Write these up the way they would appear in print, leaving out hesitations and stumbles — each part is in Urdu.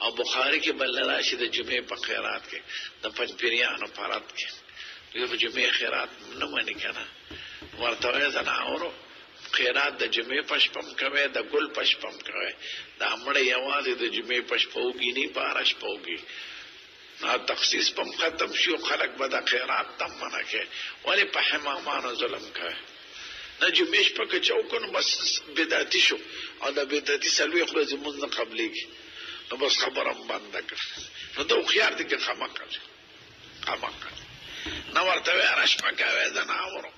او بخاری کې بل راشي د جمعې په خیرات کې د پنځپیریانو فرات کې یو جمعې خیرات نه مانی کنه ورته زناورو خیرات د جمعې پشپم کوي د ګل پشپم کوي د امړې یوازې د جمعې پشپوږي نه پارش پوږي نا تخصیص پم ختم شو خلق به د خیرات تم منه کې ولی په حمامانو ظلم کوي نه جمعې شپه چوکونو بس بدعتي شو او د بدعتي سلوي خو زموږ نه قبليږي نو بس خبرم بند کړ نو دا خيار دي کې خمقل نو ورته راش پکاوي زناورو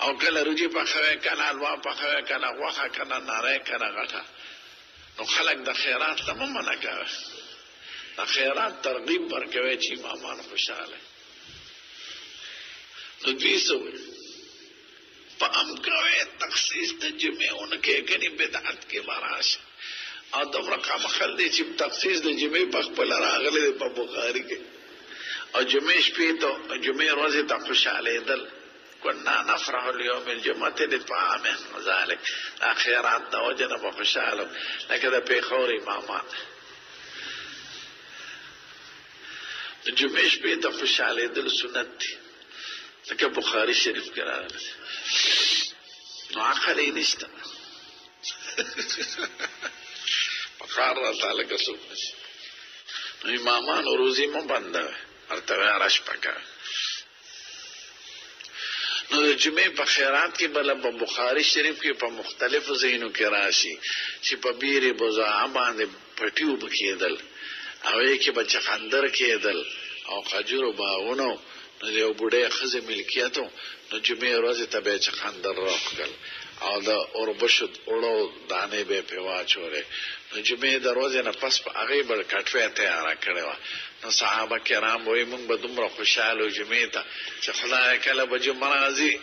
او کله روجي پخوي کله الوا پخوي کله غوخه کله ناره کله غټه نو خلق د خیرات ته منع کوي د خیرات ترغیب ورکوي چې امامان خوشاله نو دوی سوې په امکوي تخصیص د جمعهونه کې کني بدعت کې باراش او دومره کوم خل دي چې تخصیص د جمعې په خپل راغلي په بخاری کې او جمعې شپې ته جمعې ورځې ته خوشاله دل كنا نفرح اليوم الجمعة للطعام وذلك خيرات توجنا بخشالهم لكذا بيخور امامات الجمعش بيت خوشاله دل سنت لك بخاري شريف كرا نو عقلي نشتا فقار تعالى كسوف نو امامان روزي مو بنده ارتوي عرش پکا نو د جمعې په خیرات کې بل په بخاری شریف کې په مختلفو ځایونو کې راشي چې په بیره بوزا باندې پټیو بکیدل او یې کې بچ خندر کېدل او خجر باونو نو یو بډې خزه ملکیتو نو جمعې ورځ ته به چ خندر راخل او د اوربشد اورو دانه به پیوا چوره نو جمعې د ورځې نه پس په هغه بل کټوي تیار کړو نو صحابه کرام وای مونږ به دومره خوشاله جمعې ته چې خدای کله به جمعه راځي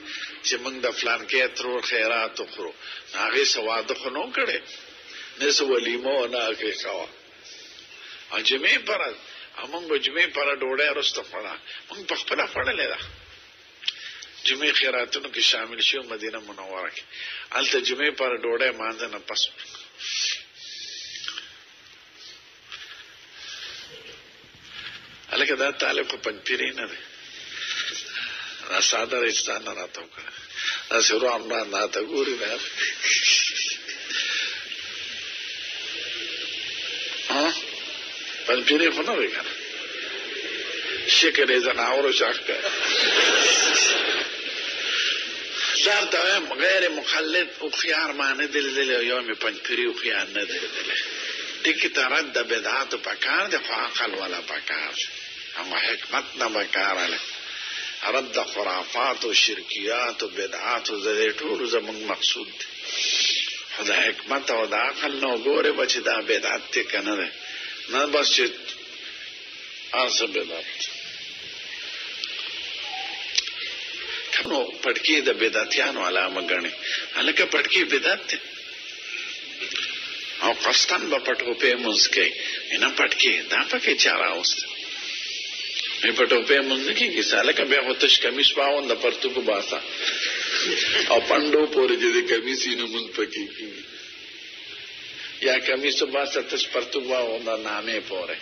چې مونږ د فلان کې تر خیرات وخورو هغه سواده خو نو کړي نه سو ولیمو نه کې کاوه ا جمعې پر مونږ به جمعې پر ډوډۍ رسته خورا مونږ په خپل خړلې ده جمعې خیراتونو کې شامل شو مدینه منوره کې الته جمعې پر ډوډۍ مانځ نه پس الکه دا طالب په پنځپیری نه ده دا ساده رستان نه راته وکړه دا سره امر نه تا ګوري نه ها پنځپیری خو نه وکړه شکر یې زناورو شاکه دا ته غیر مخلد او خيار معنی دل یوم پنځپیری او خيار نه دل دکی ترد بدعات پکار ده خو عقل ولا پکار اما حکمت نه پکار رد خرافات و شرکیات و بدعات و زده ټول زمون مقصود خدا حکمت او د عقل نو ګوره بچ دا بدعت ته کنه ده نه بس چې ارسه بدعت کنو پټکی د بدعتیانو علامه غني هلکه پټکی بدعت او قصدن با پټو په مسکې نه پټکی دا پکې چاره اوست مې پټو په مسکې کې ساله کبه هوتش کمیس پاون د پرتګو باسا او پندو پورې دې کمیسې نه مون پکې یا کمیس باسا تش پرتګو او د نامې پورې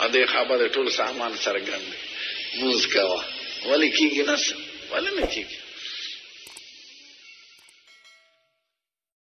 ا دې خبره ټول سامان سرګند موږ کاوه ولی کېږي نه ولی نه کېږي